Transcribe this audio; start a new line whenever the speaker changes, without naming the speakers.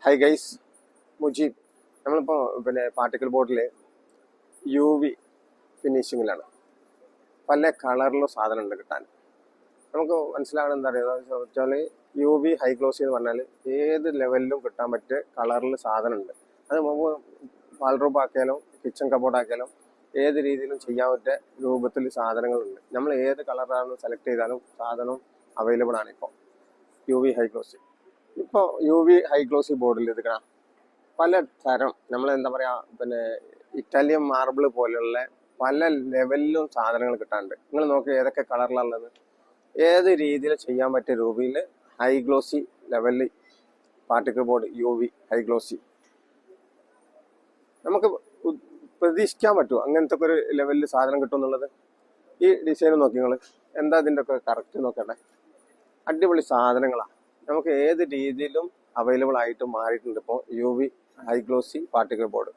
High guys, Mujeeb. നമ്മളിപ്പോൾ particle ബോർഡിൽ UV ഫിനിഷിങ്ങിലാണ്. പല കളറിലുള്ള സാധനം ഉണ്ട് കിട്ടാൻ. നമുക്ക് മനസ്സിലാവണം എന്താ പറയുക വെച്ചാൽ UV ഹൈ ഗ്ലോസി എന്ന് പറഞ്ഞാൽ ഏത് ലെവലിലും കിട്ടാൻ പറ്റിയ കളറിൽ സാധനം ഉണ്ട്. അത് നമുക്ക് വാൾറൂബ് ആക്കിയാലും കിച്ചൺ കബോർഡ് ആക്കിയാലും ഏത് രീതിയിലും ചെയ്യാൻ പറ്റിയ രൂപത്തിൽ സാധനങ്ങളുണ്ട്. നമ്മൾ ഏത് കളറാണ് സെലക്ട് ചെയ്താലും സാധനം അവൈലബിൾ ആണ്. ഇപ്പോൾ UV ഹൈ ഗ്ലോസി. ഇപ്പോൾ UV ഹൈ ഗ്ലോസി ബോർഡിൽ എടുക്കണം പല തരം, നമ്മൾ എന്താ പറയുക ഇറ്റാലിയൻ മാർബിൾ പോലെയുള്ള പല ലെവലിലും സാധനങ്ങൾ കിട്ടാനുണ്ട്. നിങ്ങൾ നോക്കി ഏതൊക്കെ കളറിലുള്ളത്, ഏത് രീതിയിൽ ചെയ്യാൻ പറ്റിയ രൂപയിൽ ഹൈ ഗ്ലോസി ലെവലിൽ particle board UV high glossy നമുക്ക് പ്രതീക്ഷിക്കാൻ പറ്റുമോ അങ്ങനത്തെ ഒരു ലെവലിൽ സാധനം കിട്ടും എന്നുള്ളത്? ഈ ഡിസൈൻ നോക്കി നിങ്ങൾ എന്താ ഇതിൻ്റെ ഒക്കെ കറക്റ്റ് നോക്കണ്ടേ. അടിപൊളി സാധനങ്ങളാണ്, നമുക്ക് ഏത് രീതിയിലും അവൈലബിൾ ആയിട്ട് മാറിയിട്ടുണ്ട് ഇപ്പോൾ UV high glossy particle board.